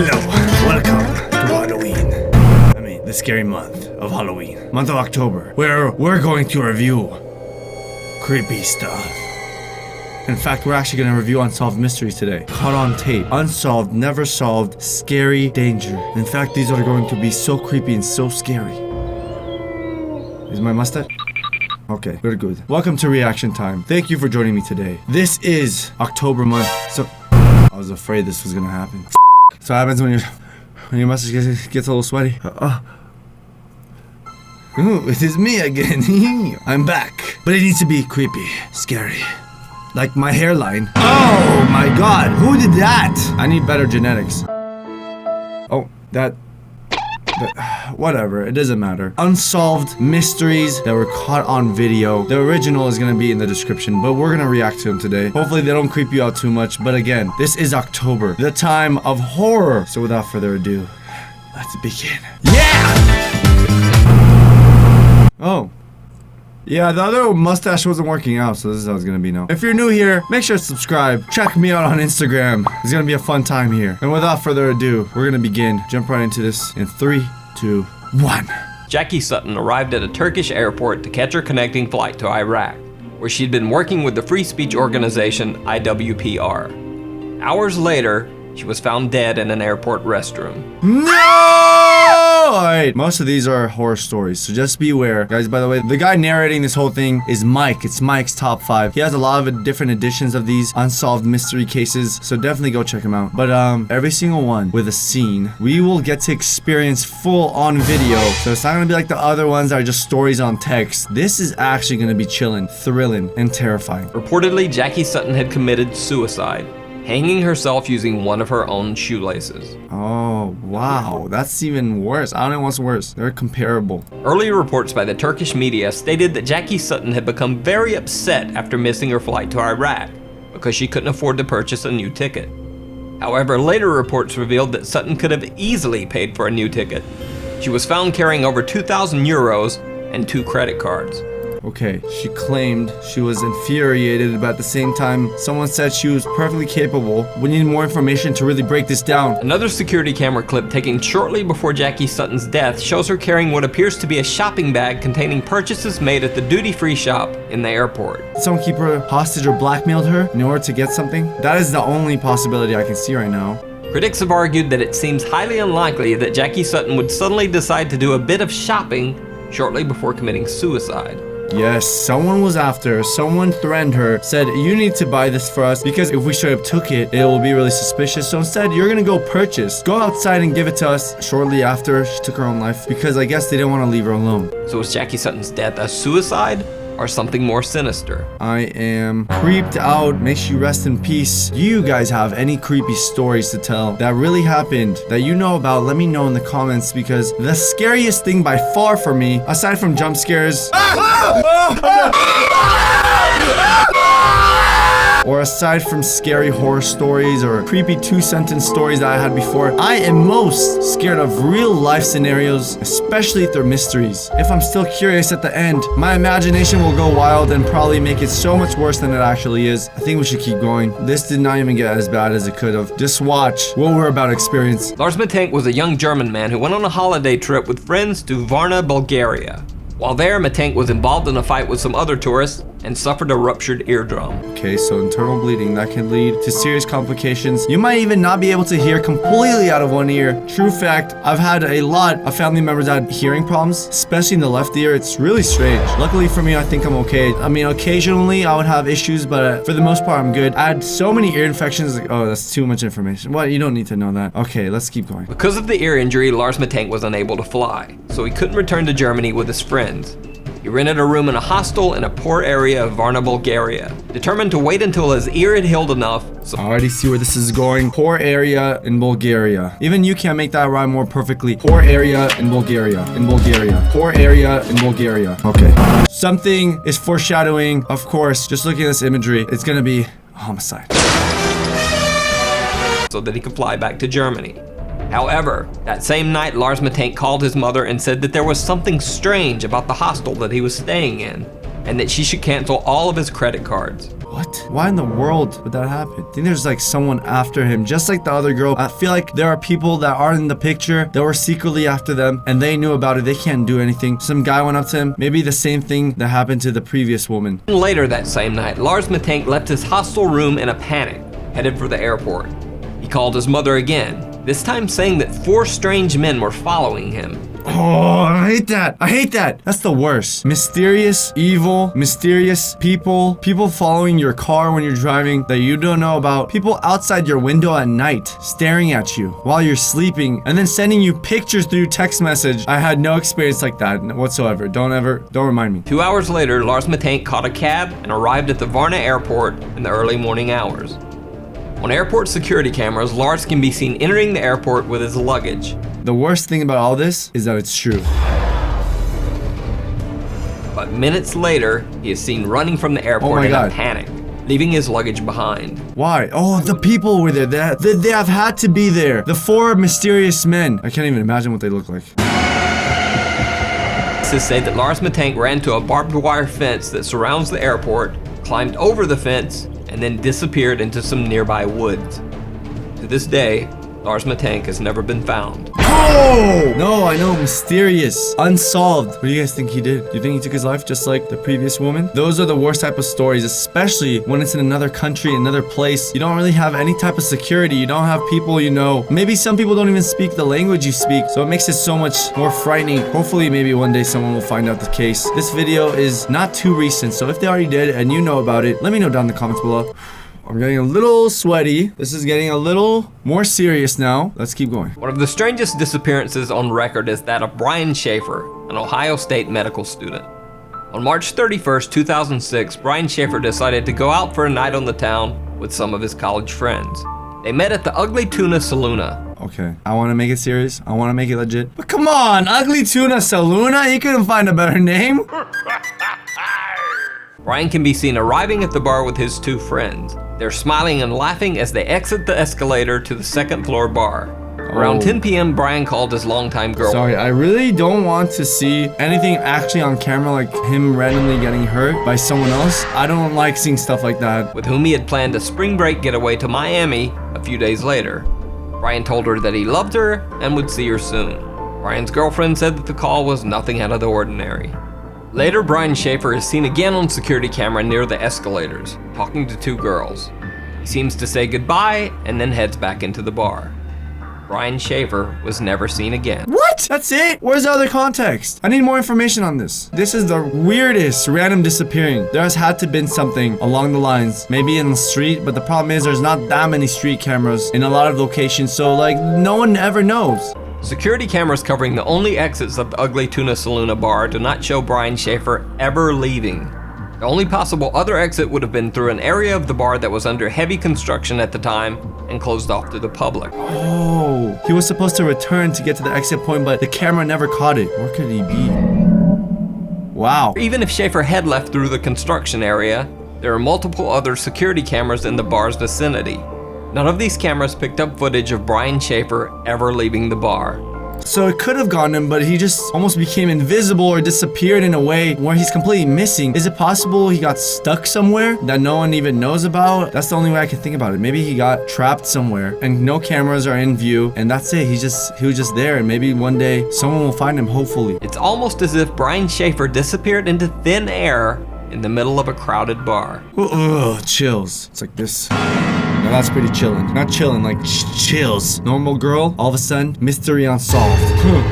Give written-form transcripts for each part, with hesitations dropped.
Hello, welcome to Halloween. I mean, the scary month of Halloween. Month of October, where we're going to review creepy stuff. In fact, we're actually going to review Unsolved Mysteries today. Caught on tape. Unsolved, never solved, scary, danger. In fact, these are going to be so creepy and so scary. Is my mustache? Okay, good. Welcome to Reaction Time. Thank you for joining me today. This is October month, so... I was afraid this was gonna happen. So what happens when your mustache gets a little sweaty? Ooh, it is me again. I'm back. But it needs to be creepy, scary. Like my hairline. Oh my god, who did that? I need better genetics. Oh, that whatever, it doesn't matter. Unsolved mysteries that were caught on video. The original is gonna be in the description, but we're gonna react to them today. Hopefully they don't creep you out too much, but again, this is October, the time of horror. So without further ado, let's begin. Yeah! Oh. Yeah, the other mustache wasn't working out, so this is how it's gonna be now. If you're new here, make sure to subscribe. Check me out on Instagram. It's gonna be a fun time here. And without further ado, we're gonna begin. Jump right into this in 3, 2, 1. Jackie Sutton arrived at a Turkish airport to catch her connecting flight to Iraq, where she'd been working with the free speech organization IWPR. Hours later, she was found dead in an airport restroom. No! Alright, most of these are horror stories, so just be aware. Guys, by the way, the guy narrating this whole thing is Mike. It's Mike's Top 5. He has a lot of different editions of these unsolved mystery cases, so definitely go check him out. But every single one with a scene, we will get to experience full on video. So it's not gonna be like the other ones that are just stories on text. This is actually gonna be chilling, thrilling, and terrifying. Reportedly, Jackie Sutton had committed suicide, hanging herself using one of her own shoelaces. Oh, wow. That's even worse. I don't know what's worse. They're comparable. Early reports by the Turkish media stated that Jackie Sutton had become very upset after missing her flight to Iraq because she couldn't afford to purchase a new ticket. However, later reports revealed that Sutton could have easily paid for a new ticket. She was found carrying over 2,000 euros and 2 credit cards. Okay, she claimed she was infuriated, but at the same time, someone said she was perfectly capable. We need more information to really break this down. Another security camera clip taken shortly before Jackie Sutton's death shows her carrying what appears to be a shopping bag containing purchases made at the duty-free shop in the airport. Did someone keep her hostage or blackmailed her in order to get something? That is the only possibility I can see right now. Critics have argued that it seems highly unlikely that Jackie Sutton would suddenly decide to do a bit of shopping shortly before committing suicide. Yes, someone was after her, someone threatened her, said, you need to buy this for us because if we straight up took it, it will be really suspicious. So instead, you're gonna go purchase. Go outside and give it to us shortly after she took her own life because I guess they didn't want to leave her alone. So was Jackie Sutton's death a suicide or something more sinister? I am creeped out. May she rest in peace. Do you guys have any creepy stories to tell that really happened that you know about? Let me know in the comments because the scariest thing by far for me, aside from jump scares, or aside from scary horror stories or creepy 2-sentence stories that I had before, I am most scared of real life scenarios, especially if they're mysteries. If I'm still curious at the end, my imagination will go wild and probably make it so much worse than it actually is. I think we should keep going. This did not even get as bad as it could have. Just watch what we're about to experience. Lars Mittank was a young German man who went on a holiday trip with friends to Varna, Bulgaria. While there, Mittank was involved in a fight with some other tourists and suffered a ruptured eardrum. Okay, so internal bleeding, that can lead to serious complications. You might even not be able to hear completely out of one ear. True fact, I've had a lot of family members that had hearing problems, especially in the left ear. It's really strange. Luckily for me, I think I'm okay. I mean, occasionally I would have issues, but for the most part, I'm good. I had so many ear infections. Oh, that's too much information. What? You don't need to know that. Okay, let's keep going. Because of the ear injury, Lars Mittank was unable to fly, so he couldn't return to Germany with his friends. He rented a room in a hostel in a poor area of Varna, Bulgaria, determined to wait until his ear had healed enough. So I already see where this is going. Poor area in Bulgaria. Even you can't make that rhyme more perfectly. Poor area in Bulgaria. In Bulgaria. Poor area in Bulgaria. Okay. Something is foreshadowing. Of course, just looking at this imagery, it's gonna be a homicide. So that he could fly back to Germany. However, that same night, Lars Mittank called his mother and said that there was something strange about the hostel that he was staying in. and that she should cancel all of his credit cards. What? Why in the world would that happen? I think there's like someone after him, just like the other girl. I feel like there are people that aren't in the picture that were secretly after them, and they knew about it. They can't do anything. Some guy went up to him. Maybe the same thing that happened to the previous woman. Later that same night, Lars Mittank left his hostel room in a panic, headed for the airport. He called his mother again, this time saying that 4 strange men were following him. Oh, I hate that. I hate that. That's the worst. Mysterious, evil, mysterious people. People following your car when you're driving that you don't know about. People outside your window at night staring at you while you're sleeping and then sending you pictures through text message. I had no experience like that whatsoever. Don't remind me. 2 hours later, Lars Mittank caught a cab and arrived at the Varna airport in the early morning hours. On airport security cameras, Lars can be seen entering the airport with his luggage. The worst thing about all this is that it's true. But minutes later, he is seen running from the airport in a panic, leaving his luggage behind. Why? Oh, the people were there. They have had to be there. The 4 mysterious men. I can't even imagine what they look like. Witnesses say that Lars Mittank ran to a barbed wire fence that surrounds the airport, climbed over the fence, and then disappeared into some nearby woods. To this day, Lars Mittank has never been found. Oh! No, I know, mysterious, unsolved. What do you guys think he did? Do you think he took his life just like the previous woman? Those are the worst type of stories, especially when it's in another country, another place. You don't really have any type of security. You don't have people you know. Maybe some people don't even speak the language you speak, so it makes it so much more frightening. Hopefully, maybe one day someone will find out the case. This video is not too recent, so if they already did and you know about it, let me know down in the comments below. I'm getting a little sweaty. This is getting a little more serious now. Let's keep going. One of the strangest disappearances on record is that of Brian Schaeffer, an Ohio State medical student. On March 31st, 2006, Brian Schaeffer decided to go out for a night on the town with some of his college friends. They met at the Ugly Tuna Saloona. Okay, I want to make it serious. I want to make it legit. But come on, Ugly Tuna Saloona? You couldn't find a better name? Brian can be seen arriving at the bar with his 2 friends. They're smiling and laughing as they exit the escalator to the 2nd floor bar. Around 10 p.m., Brian called his longtime girlfriend. Sorry, I really don't want to see anything actually on camera, like him randomly getting hurt by someone else. I don't like seeing stuff like that. With whom he had planned a spring break getaway to Miami a few days later. Brian told her that he loved her and would see her soon. Brian's girlfriend said that the call was nothing out of the ordinary. Later, Brian Schaeffer is seen again on security camera near the escalators, talking to 2 girls. He seems to say goodbye and then heads back into the bar. Brian Schaeffer was never seen again. What? That's it? Where's the other context? I need more information on this. This is the weirdest random disappearing. There has had to been something along the lines, maybe in the street, but the problem is there's not that many street cameras in a lot of locations, so like no one ever knows. Security cameras covering the only exits of the Ugly Tuna Saloona bar do not show Brian Schaeffer ever leaving. The only possible other exit would have been through an area of the bar that was under heavy construction at the time and closed off to the public. Oh, he was supposed to return to get to the exit point, but the camera never caught it. Where could he be? Wow. Even if Schaeffer had left through the construction area, there are multiple other security cameras in the bar's vicinity. None of these cameras picked up footage of Brian Schaeffer ever leaving the bar. So it could have gotten him, but he just almost became invisible or disappeared in a way where he's completely missing. Is it possible he got stuck somewhere that no one even knows about? That's the only way I can think about it. Maybe he got trapped somewhere and no cameras are in view, and that's it. He was just there, and maybe one day someone will find him, hopefully. It's almost as if Brian Schaeffer disappeared into thin air in the middle of a crowded bar. Ugh, chills. It's like this. Now that's pretty chillin'. Not chillin', like chills. Normal girl, all of a sudden, mystery unsolved.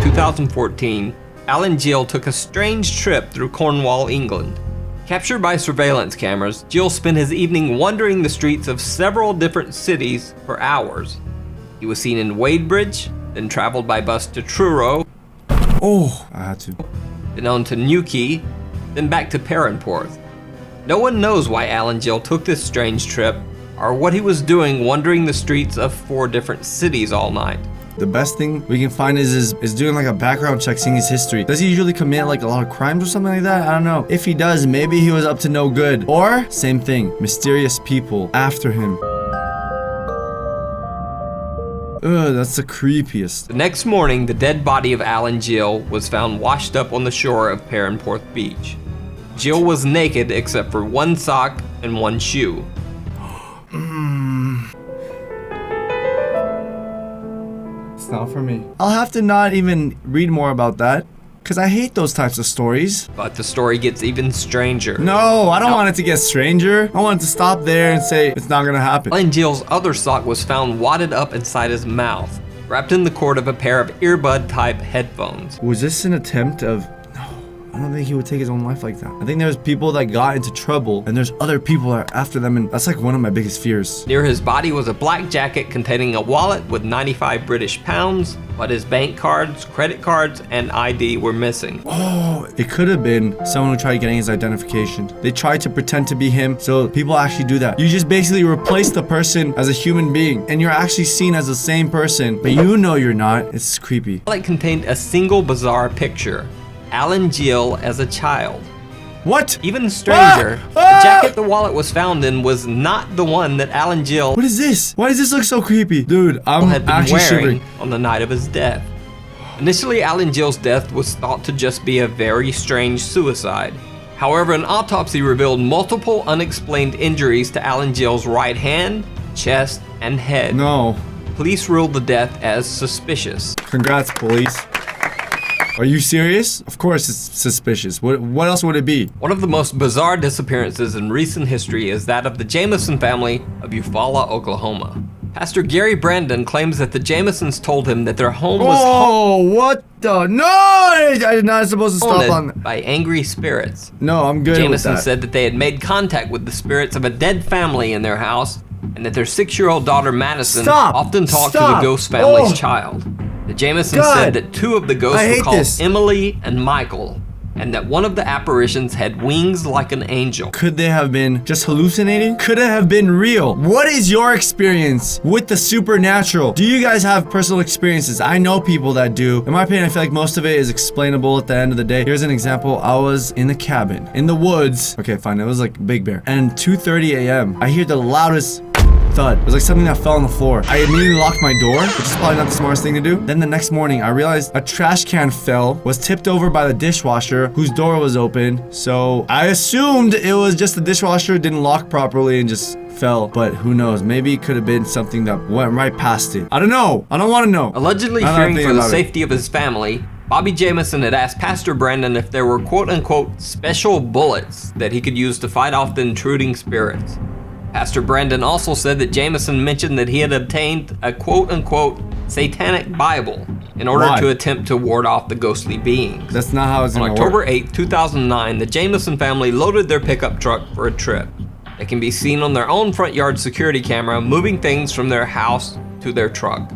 2014, Alan Jeal took a strange trip through Cornwall, England. Captured by surveillance cameras, Jeal spent his evening wandering the streets of several different cities for hours. He was seen in Wadebridge, then traveled by bus to Truro. Oh, I had to. Then on to Newquay, then back to Perranporth. No one knows why Alan Jeal took this strange trip, or what he was doing wandering the streets of 4 different cities all night. The best thing we can find is doing like a background check, seeing his history. Does he usually commit like a lot of crimes or something like that? I don't know. If he does, maybe he was up to no good. Or, same thing, mysterious people after him. Ugh, that's the creepiest. The next morning, the dead body of Alan Jeal was found washed up on the shore of Perranporth Beach. Jeal was naked except for one sock and one shoe. It's not for me. I'll have to not even read more about that, because I hate those types of stories. But the story gets even stranger. No, I don't want it to get stranger. I want it to stop there and say it's not gonna happen. Alan Jeal's other sock was found wadded up inside his mouth, wrapped in the cord of a pair of earbud-type headphones. Was this an attempt of... No, I don't think he would take his own life like that. I think there's people that got into trouble, and there's other people that are after them, and that's like one of my biggest fears. Near his body was a black jacket containing a wallet with 95 British pounds, but his bank cards, credit cards, and ID were missing. Oh, it could have been someone who tried getting his identification. They tried to pretend to be him, so people actually do that. You just basically replace the person as a human being, and you're actually seen as the same person, but you know you're not. It's creepy. The wallet contained a single bizarre picture: Alan Jeal as a child. What? Even stranger, the jacket the wallet was found in was not the one that Alan Jeal What is this? Why does this look so creepy? Dude, I'm had been actually wearing shivering. on the night of his death. Initially, Alan Jeal's death was thought to just be a very strange suicide. However, an autopsy revealed multiple unexplained injuries to Alan Jeal's right hand, chest, and head. No. Police ruled the death as suspicious. Congrats, police. Are you serious? Of course it's suspicious. What else would it be? One of the most bizarre disappearances in recent history is that of the Jamison family of Eufaula, Oklahoma. Pastor Gary Brandon claims that the Jamisons told him that their home was what the? No! I'm not supposed to stop on haunted that. by angry spirits. No, I'm good with Jamison that. said that they had made contact with the spirits of a dead family in their house, and that their 6-year-old daughter Madison often talked to the ghost family's child. The Jamisons said that 2 of the ghosts were called Emily and Michael, and that one of the apparitions had wings like an angel. Could they have been just hallucinating? Could it have been real? What is your experience with the supernatural? Do you guys have personal experiences? I know people that do. In my opinion, I feel like most of it is explainable at the end of the day. Here's an example. I was in a cabin in the woods. Okay, fine. It was like Big Bear. And 2:30 a.m. I hear the loudest thud. It was like something that fell on the floor. I immediately locked my door, which is probably not the smartest thing to do. Then the next morning, I realized a trash can fell, was tipped over by the dishwasher, whose door was open. So I assumed it was just the dishwasher didn't lock properly and just fell. But who knows? Maybe it could have been something that went right past it. I don't know. I don't want to know. Allegedly fearing for the safety of his family, Bobby Jamison had asked Pastor Brandon if there were quote-unquote special bullets that he could use to fight off the intruding spirits. Pastor Brandon also said that Jamison mentioned that he had obtained a quote-unquote satanic Bible in order to attempt to ward off the ghostly beings. That's not how it's gonna work. On October 8, 2009, the Jamison family loaded their pickup truck for a trip. They can be seen on their own front yard security camera moving things from their house to their truck.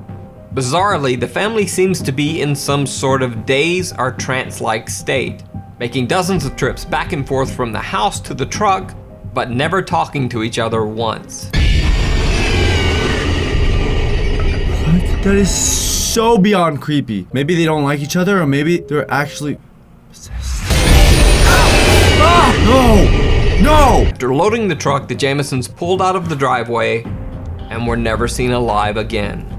Bizarrely, the family seems to be in some sort of daze or trance-like state, making dozens of trips back and forth from the house to the truck, but never talking to each other once. What? That is so beyond creepy. Maybe they don't like each other, or maybe they're actually possessed. Ah! No! No! After loading the truck, the Jamisons pulled out of the driveway and were never seen alive again.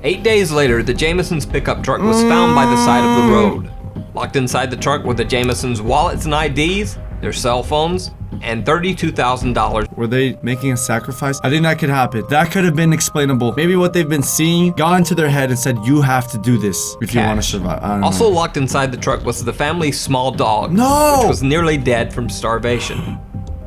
8 days later, the Jamisons' pickup truck was found by the side of the road. Locked inside the truck were the Jamisons' wallets and IDs, their cell phones, and $32,000. Were they making a sacrifice? I think that could happen. That could have been explainable. Maybe what they've been seeing got into their head and said, you have to do this if you want to survive. I don't also know. locked inside the truck was the family's small dog, which was nearly dead from starvation.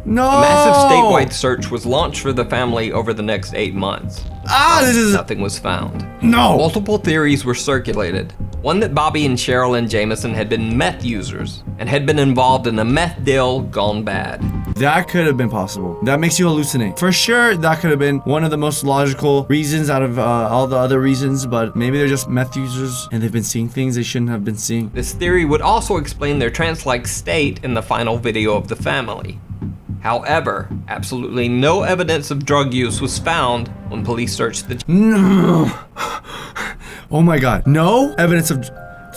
No! A massive statewide search was launched for the family over the next 8 months. Nothing was found. No! Multiple theories were circulated. One that Bobby and Cheryl and Jamison had been meth users and had been involved in a meth deal gone bad. That could have been possible. That makes you hallucinate. For sure, that could have been one of the most logical reasons out of all the other reasons, but maybe they're just meth users and they've been seeing things they shouldn't have been seeing. This theory would also explain their trance-like state in the final video of the family. However, absolutely no evidence of drug use was found when police searched the... No! Oh my god. No evidence of...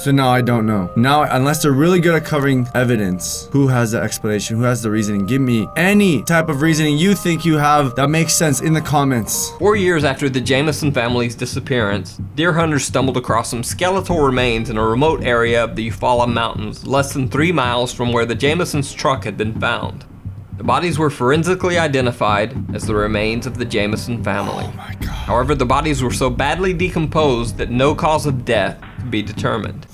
So now I don't know. Now, unless they're really good at covering evidence, who has the explanation? Who has the reasoning? Give me any type of reasoning you think you have that makes sense in the comments. 4 years after the Jamison family's disappearance, deer hunters stumbled across some skeletal remains in a remote area of the Eufaula Mountains, less than 3 miles from where the Jamison's truck had been found. The bodies were forensically identified as the remains of the Jamison family. Oh my God. However, the bodies were so badly decomposed that no cause of death could be determined.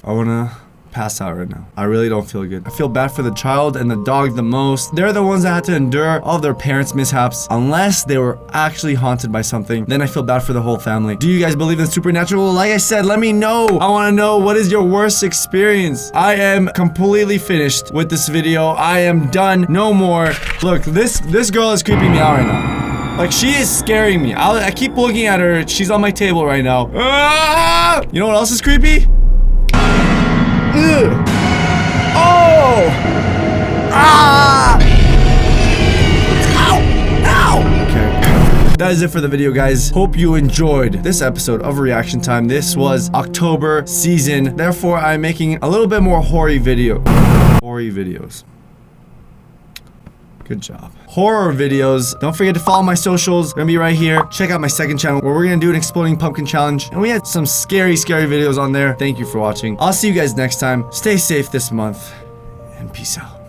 I wanna pass out right now. I really don't feel good. I feel bad for the child and the dog the most. They're the ones that had to endure all of their parents' mishaps. Unless they were actually haunted by something, then I feel bad for the whole family. Do you guys believe in supernatural? Like I said, let me know. I wanna know, what is your worst experience? I am completely finished with this video. I am done. No more. Look, this girl is creeping me out right now. Like, she is scaring me. I keep looking at her. She's on my table right now. Ah! You know what else is creepy? Ugh. Oh! Ah! Ow! Ow! Okay. That is it for the video, guys. Hope you enjoyed this episode of Reaction Time. This was October season. Therefore, I'm making a little bit more horror videos. Good job. Horror videos. Don't forget to follow my socials. Gonna be right here. Check out my second channel where we're gonna do an exploding pumpkin challenge. And we had some scary videos on there. Thank you for watching. I'll see you guys next time. Stay safe this month. And peace out.